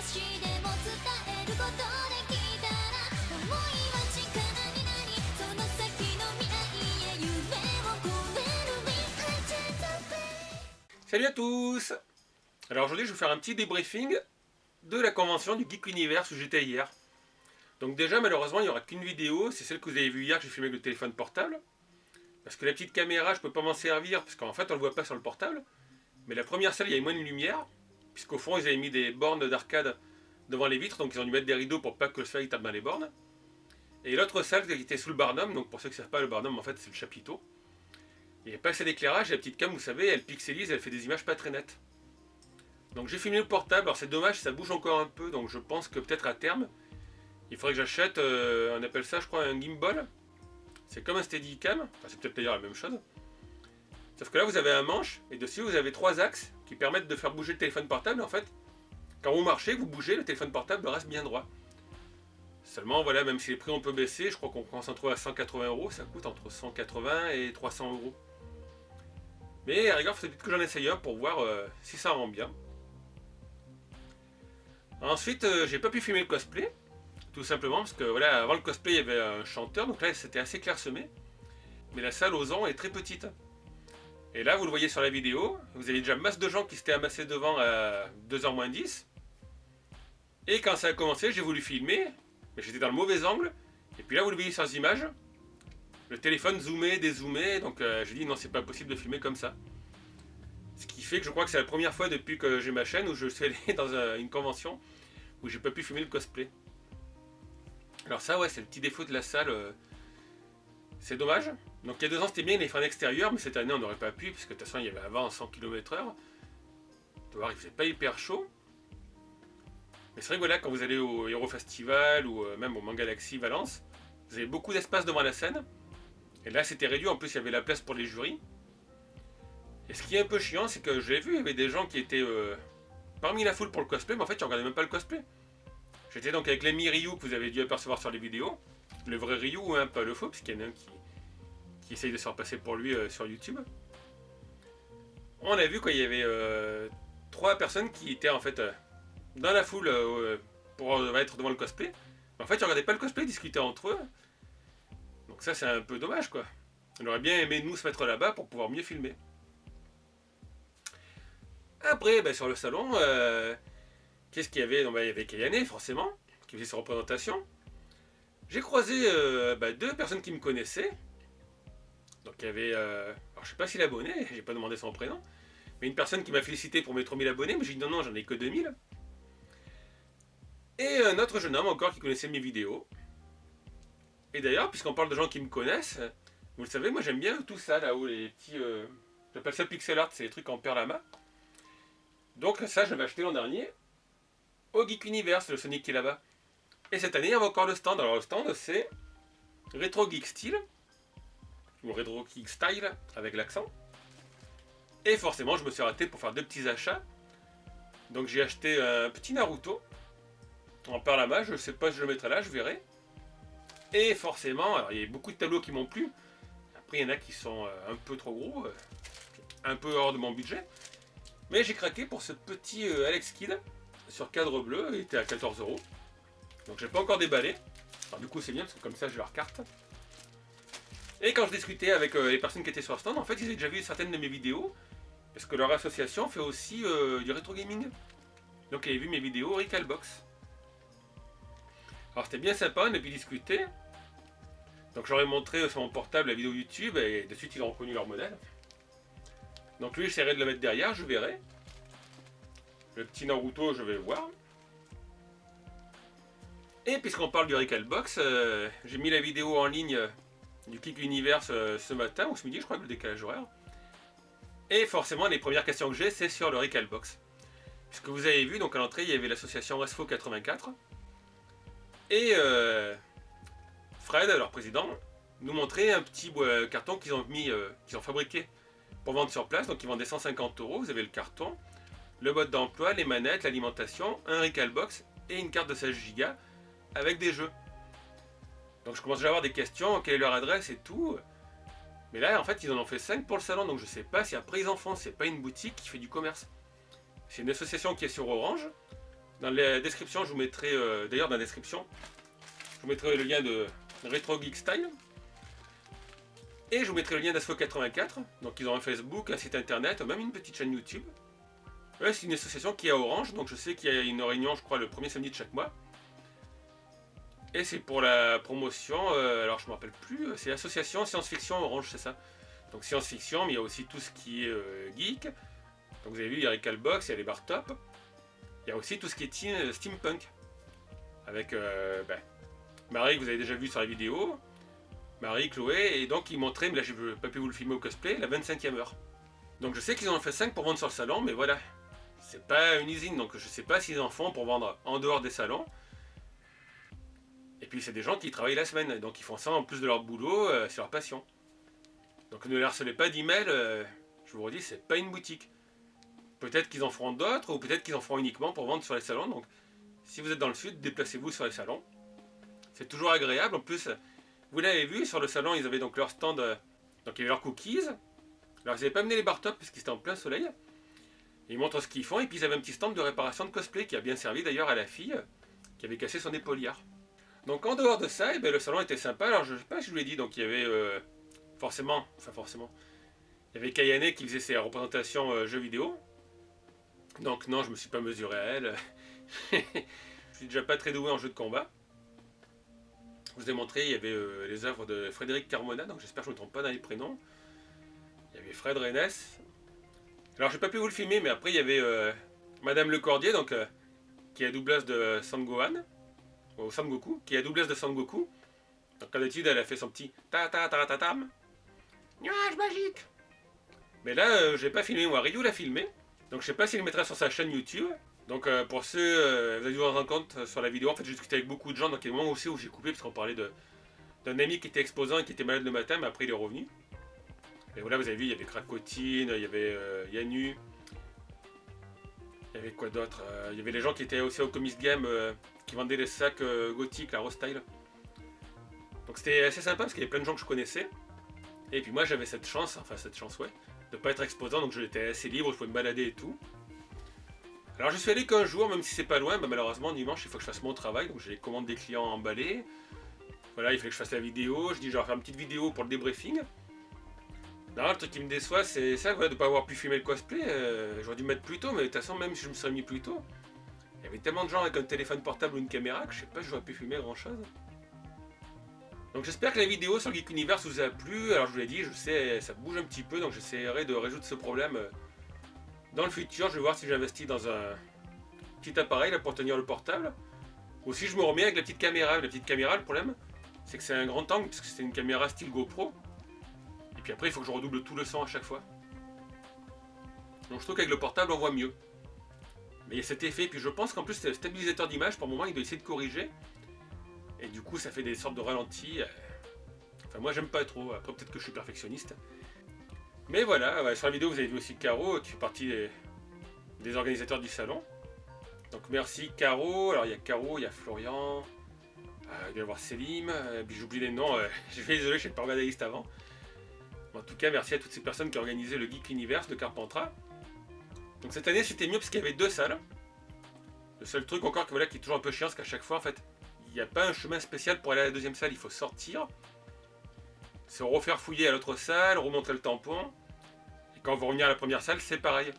しでも伝えることできたら思いは力になりその先の未来へ夢を超える We are just a play. Salut à tous. Alors aujourd'hui je vais vous faire un petit débriefing de la convention du Geek Universe où j'étais hier. Donc déjà malheureusement il n'y aura qu'une vidéo, c'est celle que vous avez vue hier que j'ai filmée avec le téléphone portable. Parce que la petite caméra je peux pas m'en servir parce qu'en fait on le voit pas sur le portable. Mais la première salle il y avait moins de lumière, puisqu'au fond ils avaient mis des bornes d'arcade devant les vitres, donc ils ont dû mettre des rideaux pour pas que le soleil tape dans les bornes. Et l'autre salle qui était sous le barnum, donc pour ceux qui ne savent pas le barnum en fait c'est le chapiteau. Il n'y a pas assez d'éclairage, et la petite cam vous savez elle pixelise, elle fait des images pas très nettes. Donc j'ai filmé le portable, alors c'est dommage, ça bouge encore un peu, donc je pense que peut-être à terme, il faudrait que j'achète, on appelle ça je crois un gimbal. C'est comme un Steadicam, enfin, c'est peut-être d'ailleurs la même chose. Sauf que là vous avez un manche, et dessus vous avez 3 axes qui permettent de faire bouger le téléphone portable. En fait, quand vous marchez, vous bougez, le téléphone portable reste bien droit. Seulement voilà, même si les prix ont peu baissé, je crois qu'on commence à en trouver à 180 €, ça coûte entre 180 et 300 €. Mais à rigueur, il faut peut-être que j'en essaye un pour voir si ça rend bien. Ensuite, j'ai pas pu filmer le cosplay, tout simplement parce que voilà, avant le cosplay il y avait un chanteur, donc là c'était assez clairsemé. Mais la salle aux ans est très petite. Et là, vous le voyez sur la vidéo, vous avez déjà masse de gens qui s'étaient amassés devant à 2h moins 10. Et quand ça a commencé, j'ai voulu filmer, mais j'étais dans le mauvais angle. Et puis là, vous le voyez sur les images, le téléphone zoomait, dézoomait, donc j'ai dit non, c'est pas possible de filmer comme ça. Ce qui fait que je crois que c'est la première fois depuis que j'ai ma chaîne où je suis allé dans une convention où j'ai pas pu filmer le cosplay. Alors ça, ouais, c'est le petit défaut de la salle. C'est dommage. Donc il y a 2 ans c'était bien, il avait fait un extérieur, mais cette année on n'aurait pas pu, puisque de toute façon il y avait avant 100 km/h. Tu vois, il faisait pas hyper chaud. Mais c'est vrai que voilà, quand vous allez au Hero Festival ou même au Mangalaxy Valence, vous avez beaucoup d'espace devant la scène. Et là c'était réduit, en plus il y avait la place pour les jurys. Et ce qui est un peu chiant, c'est que j'ai vu, il y avait des gens qui étaient parmi la foule pour le cosplay, mais en fait ils regardaient même pas le cosplay. J'étais donc avec l'ami Ryu que vous avez dû apercevoir sur les vidéos. Le vrai Ryu, hein, pas le faux, parce qu'il y en a un qui essaye de se faire passer pour lui sur YouTube. On a vu qu'il y avait 3 personnes qui étaient en fait dans la foule pour être devant le cosplay. Mais en fait, ils regardaient pas le cosplay, ils discutaient entre eux. Donc ça, c'est un peu dommage, quoi. On aurait bien aimé nous se mettre là-bas pour pouvoir mieux filmer. Après, ben, sur le salon, qu'est-ce qu'il y avait? Donc, ben, il y avait Kayane, forcément, qui faisait ses représentations. J'ai croisé 2 personnes qui me connaissaient. Donc il y avait, alors je sais pas s'il est abonné, j'ai pas demandé son prénom, mais une personne qui m'a félicité pour mes 3000 abonnés, mais j'ai dit non, j'en ai que 2000. Et un autre jeune homme encore qui connaissait mes vidéos. Et d'ailleurs, puisqu'on parle de gens qui me connaissent, vous le savez, moi j'aime bien tout ça là-haut, les petits, j'appelle ça pixel art, c'est les trucs en perle à main. Donc ça, j'avais acheté l'an dernier au Geek Universe, le Sonic qui est là-bas. Et cette année, il y avait encore le stand. Alors le stand, c'est Retro Geek Style, ou Retro Geek Style avec l'accent. Et forcément, je me suis arrêté pour faire 2 petits achats. Donc j'ai acheté un petit Naruto en perle à main. Je sais pas si je le mettrai là, je verrai. Et forcément, alors il y a beaucoup de tableaux qui m'ont plu. Après, il y en a qui sont un peu trop gros, un peu hors de mon budget. Mais j'ai craqué pour ce petit Alex Kidd sur cadre bleu. Il était à 14 €. Donc j'ai pas encore déballé. Alors du coup c'est bien parce que comme ça j'ai leur carte. Et quand je discutais avec les personnes qui étaient sur le stand, en fait ils avaient déjà vu certaines de mes vidéos. Parce que leur association fait aussi du rétro gaming. Donc ils avaient vu mes vidéos Recalbox. Alors c'était bien sympa, on a pu discuter. Donc j'aurais montré sur mon portable la vidéo YouTube et de suite ils ont reconnu leur modèle. Donc lui j'essaierai de le mettre derrière, je verrai. Le petit Naruto je vais voir. Et puisqu'on parle du Recalbox, j'ai mis la vidéo en ligne du Geek Universe ce matin, ou ce midi je crois, que le décalage horaire. Et forcément les premières questions que j'ai c'est sur le Recalbox. Puisque vous avez vu, donc à l'entrée il y avait l'association Resfo 84. Et Fred, leur président, nous montrait un petit carton qu'ils ont mis, qu'ils ont fabriqué pour vendre sur place. Donc ils vendaient 150 €, vous avez le carton, le mode d'emploi, les manettes, l'alimentation, un Recalbox et une carte de 16 Go avec des jeux. Donc je commence déjà à avoir des questions, quelle est leur adresse et tout. Mais là en fait ils en ont fait 5 pour le salon, donc je sais pas si après ils en font, c'est pas une boutique qui fait du commerce. C'est une association qui est sur Orange, Dans la description, je vous mettrai, d'ailleurs dans la description, je vous mettrai le lien de Retro Geek Style. Et je vous mettrai le lien d'Asfo84. Donc ils ont un Facebook, un site internet, même une petite chaîne YouTube. Ouais, c'est une association qui est à Orange, donc je sais qu'il y a une réunion, je crois, le premier samedi de chaque mois. Et c'est pour la promotion, alors je ne me rappelle plus, c'est l'association Science-Fiction Orange, c'est ça. Donc science-fiction, mais il y a aussi tout ce qui est geek. Donc vous avez vu, il y a les Calbox, il y a les bar top. Il y a aussi tout ce qui est steampunk. Avec Marie, que vous avez déjà vu sur la vidéo. Marie, Chloé, et donc ils montraient, mais là je n'ai pas pu vous le filmer au cosplay, la 25e heure. Donc je sais qu'ils en ont fait 5 pour vendre sur le salon, mais voilà. C'est pas une usine, donc je sais pas s'ils en font pour vendre en dehors des salons. Et puis c'est des gens qui travaillent la semaine, donc ils font ça en plus de leur boulot, c'est leur passion. Donc ne leur harcelez pas d'email, je vous redis, c'est pas une boutique. Peut-être qu'ils en feront d'autres, ou peut-être qu'ils en feront uniquement pour vendre sur les salons. Donc si vous êtes dans le sud, déplacez-vous sur les salons. C'est toujours agréable, en plus, vous l'avez vu, sur le salon, ils avaient donc leur stand, donc il y avait leurs cookies. Alors ils n'avaient pas amené les bar top, parce qu'ils étaient en plein soleil. Ils montrent ce qu'ils font, et puis ils avaient un petit stand de réparation de cosplay, qui a bien servi d'ailleurs à la fille, qui avait cassé son épaulière. Donc en dehors de ça, le salon était sympa. Alors je ne sais pas si je vous l'ai dit, donc il y avait forcément, il y avait Kayane qui faisait ses représentations jeux vidéo. Donc non, je me suis pas mesuré à elle. Je suis déjà pas très doué en jeu de combat. Je vous ai montré, il y avait les œuvres de Frédéric Carmona, donc j'espère que je ne me trompe pas dans les prénoms. Il y avait Fred Rennes. Alors j'ai pas pu vous le filmer, mais après il y avait Madame Lecordier, donc qui est la doublage de Sangohan. Au Sangoku, qui est la doublesse de Sangoku. Donc comme d'habitude, elle a fait son petit ta-ta-ta-ta-tam. Nuage magique. Mais là, j'ai pas filmé, moi, Ryu l'a filmé. Donc je sais pas s'il le mettra sur sa chaîne YouTube. Donc pour ceux, vous allez vous rendre compte sur la vidéo, en fait j'ai discuté avec beaucoup de gens, donc il y a des moments aussi où j'ai coupé, parce qu'on parlait d'un ami qui était exposant et qui était malade le matin, mais après il est revenu. Et voilà, vous avez vu, il y avait Cracotine, il y avait Yanu. Il y avait quoi d'autre, il y avait les gens qui étaient aussi au Comics Game, qui vendaient les sacs gothiques, la Rostyle. Donc c'était assez sympa parce qu'il y avait plein de gens que je connaissais. Et puis moi j'avais cette chance, ouais, de pas être exposant, donc j'étais assez libre, je pouvais me balader et tout. Alors je suis allé qu'un jour, même si c'est pas loin, malheureusement dimanche il faut que je fasse mon travail, donc j'ai les commandes des clients emballées. Voilà, il fallait que je fasse la vidéo, je dis je vais faire une petite vidéo pour le débriefing. Non, le truc qui me déçoit, c'est ça, voilà, de ne pas avoir pu filmer le cosplay. J'aurais dû me mettre plus tôt, mais de toute façon, même si je me serais mis plus tôt, il y avait tellement de gens avec un téléphone portable ou une caméra que je sais pas si j'aurais pu filmer grand chose. Donc j'espère que la vidéo sur Geek Universe vous a plu. Alors je vous l'ai dit, je sais, ça bouge un petit peu, donc j'essaierai de résoudre ce problème dans le futur. Je vais voir si j'investis dans un petit appareil là, pour tenir le portable. Ou si je me remets avec la petite caméra. La petite caméra, le problème, c'est que c'est un grand angle, puisque c'est une caméra style GoPro. Et puis après, il faut que je redouble tout le son à chaque fois. Donc je trouve qu'avec le portable, on voit mieux. Mais il y a cet effet, puis je pense qu'en plus, le stabilisateur d'image, pour le moment, il doit essayer de corriger. Et du coup, ça fait des sortes de ralentis. Enfin, moi, j'aime pas trop. Après, peut-être que je suis perfectionniste. Mais voilà, ouais, sur la vidéo, vous avez vu aussi Caro, qui fait partie des organisateurs du salon. Donc merci Caro. Alors, il y a Caro, il y a Florian. Il doit y avoir Selim. Puis j'oublie les noms. Je suis désolé, je n'ai pas regardé la liste avant. En tout cas, merci à toutes ces personnes qui ont organisé le Geek Universe de Carpentras. Donc cette année, c'était mieux parce qu'il y avait 2 salles. Le seul truc encore voilà, qui est toujours un peu chiant, c'est qu'à chaque fois, en fait, il n'y a pas un chemin spécial pour aller à la deuxième salle. Il faut sortir, se refaire fouiller à l'autre salle, remontrer le tampon. Et quand vous revenez à la première salle, c'est pareil.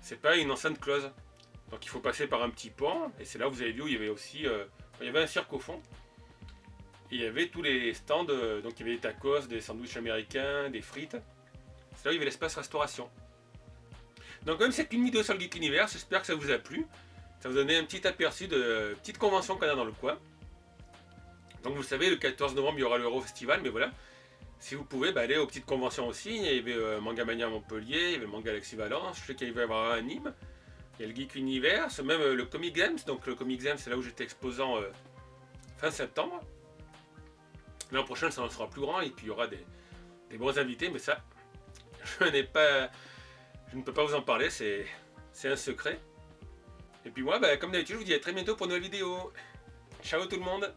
C'est pas une enceinte close. Donc il faut passer par un petit pont. Et c'est là où vous avez vu où il y avait aussi... il y avait un cirque au fond. Et il y avait tous les stands, donc il y avait des tacos, des sandwichs américains, des frites. C'est là où il y avait l'espace restauration. Donc comme c'est qu'une vidéo sur le Geek Universe, j'espère que ça vous a plu. Ça vous donnait un petit aperçu de petite convention qu'on a dans le coin. Donc vous savez, le 14 novembre, il y aura l'Euro Festival, mais voilà. Si vous pouvez, aller aux petites conventions aussi. Il y avait Manga Mania à Montpellier, il y avait Manga Galaxy Valence, je sais qu'il va y avoir un à Nîmes. Il y a le Geek Universe, même le Comic Games. Donc le Comic Games, c'est là où j'étais exposant fin septembre. L'an prochain, ça en sera plus grand et puis il y aura des bons invités, mais ça, je ne peux pas vous en parler, c'est un secret. Et puis moi, comme d'habitude, je vous dis à très bientôt pour une nouvelle vidéo. Ciao tout le monde!